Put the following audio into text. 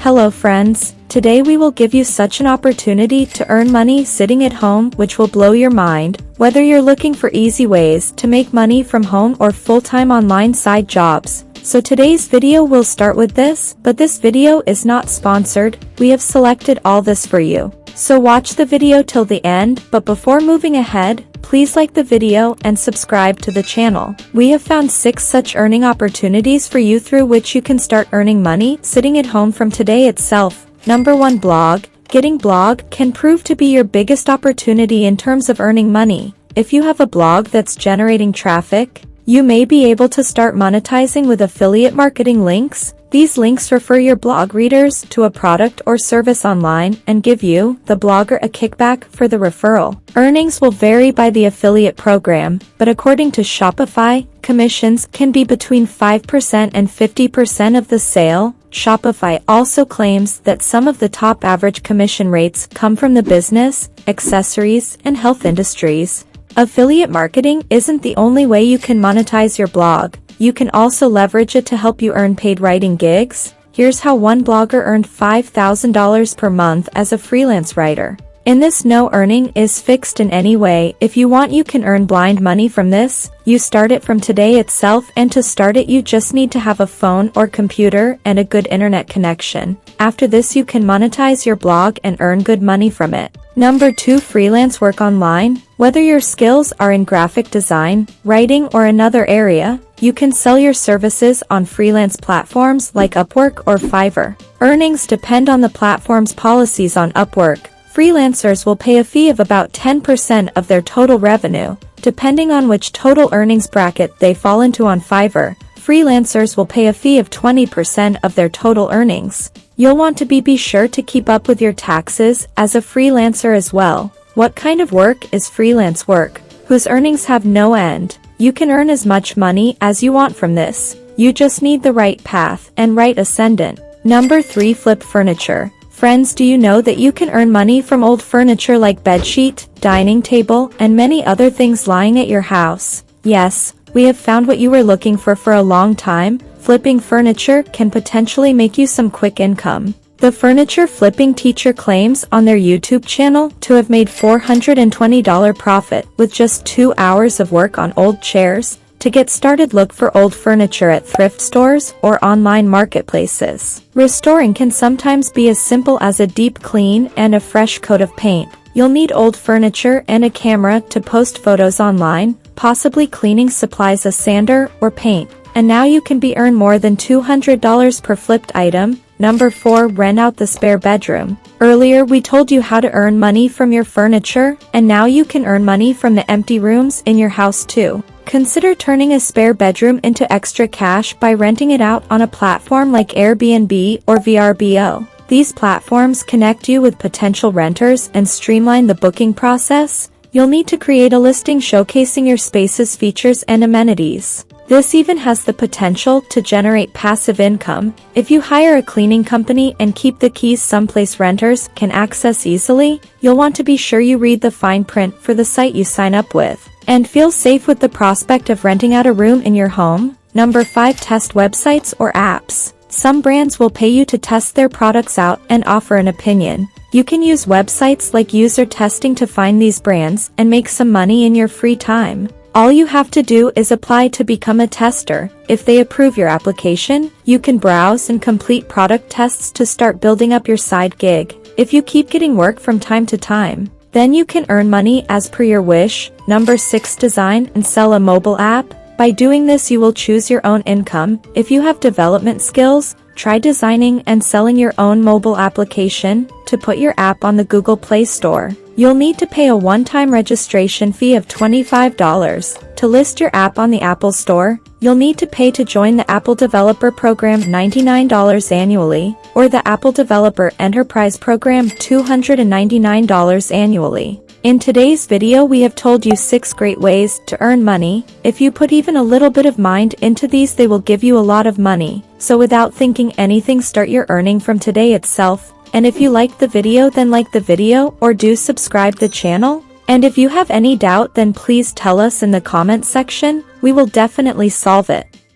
Hello friends, today we will give you such an opportunity to earn money sitting at home which will blow your mind, whether you're looking for easy ways to make money from home or full-time online side jobs. So today's video will start with this, but this video is not sponsored, we have selected all this for you. So watch the video till the end, but before moving ahead, please like the video and subscribe to the channel. We have found 6 such earning opportunities for you through which you can start earning money sitting at home from today itself. Number 1, blog. Getting blog can prove to be your biggest opportunity in terms of earning money. If you have a blog that's generating traffic, you may be able to start monetizing with affiliate marketing links. These links refer your blog readers to a product or service online and give you, the blogger, a kickback for the referral. Earnings will vary by the affiliate program, but according to Shopify, commissions can be between 5% and 50% of the sale. Shopify also claims that some of the top average commission rates come from the business, accessories, and health industries. Affiliate marketing isn't the only way you can monetize your blog. You can also leverage it to help you earn paid writing gigs. Here's how one blogger earned $5,000 per month as a freelance writer. In this, no earning is fixed in any way. If you want, you can earn blind money from this. You start it from today itself, and to start it you just need to have a phone or computer and a good internet connection. After this you can monetize your blog and earn good money from it. Number 2, freelance work online. Whether your skills are in graphic design, writing, or another area, you can sell your services on freelance platforms like Upwork or Fiverr. Earnings depend on the platform's policies. On Upwork, freelancers will pay a fee of about 10% of their total revenue, depending on which total earnings bracket they fall into. On Fiverr, freelancers will pay a fee of 20% of their total earnings. You'll want to be sure to keep up with your taxes as a freelancer as well. What kind of work is freelance work, whose earnings have no end? You can earn as much money as you want from this. You just need the right path and right ascendant. Number 3, flip furniture. Friends, do you know that you can earn money from old furniture like bedsheet, dining table, and many other things lying at your house? Yes, we have found what you were looking for a long time. Flipping furniture can potentially make you some quick income. The furniture flipping teacher claims on their YouTube channel to have made $420 profit with just 2 hours of work on old chairs. To get started, look for old furniture at thrift stores or online marketplaces. Restoring can sometimes be as simple as a deep clean and a fresh coat of paint. You'll need old furniture and a camera to post photos online, possibly cleaning supplies, a sander, or paint. And now you can earn more than $200 per flipped item. Number 4, rent out the spare bedroom. Earlier we told you how to earn money from your furniture, and now you can earn money from the empty rooms in your house too. Consider turning a spare bedroom into extra cash by renting it out on a platform like Airbnb or Vrbo. These platforms connect you with potential renters and streamline the booking process. You'll need to create a listing showcasing your space's features and amenities. This even has the potential to generate passive income. If you hire a cleaning company and keep the keys someplace renters can access easily, you'll want to be sure you read the fine print for the site you sign up with, and feel safe with the prospect of renting out a room in your home. Number 5, test websites or apps. Some brands will pay you to test their products out and offer an opinion. You can use websites like user testing to find these brands and make some money in your free time. All you have to do is apply to become a tester. If they approve your application, you can browse and complete product tests to start building up your side gig. If you keep getting work from time to time, then you can earn money as per your wish. Number 6, design and sell a mobile app. By doing this you will choose your own income. If you have development skills, try designing and selling your own mobile application. To put your app on the Google Play Store, you'll need to pay a one-time registration fee of $25. To list your app on the Apple Store, you'll need to pay to join the Apple Developer Program $99 annually, or the Apple Developer Enterprise Program $299 annually. In today's video we have told you 6 great ways to earn money. If you put even a little bit of mind into these, they will give you a lot of money. So without thinking anything, start your earning from today itself. And if you liked the video, then like the video or do subscribe the channel. And if you have any doubt, then please tell us in the comment section. We will definitely solve it.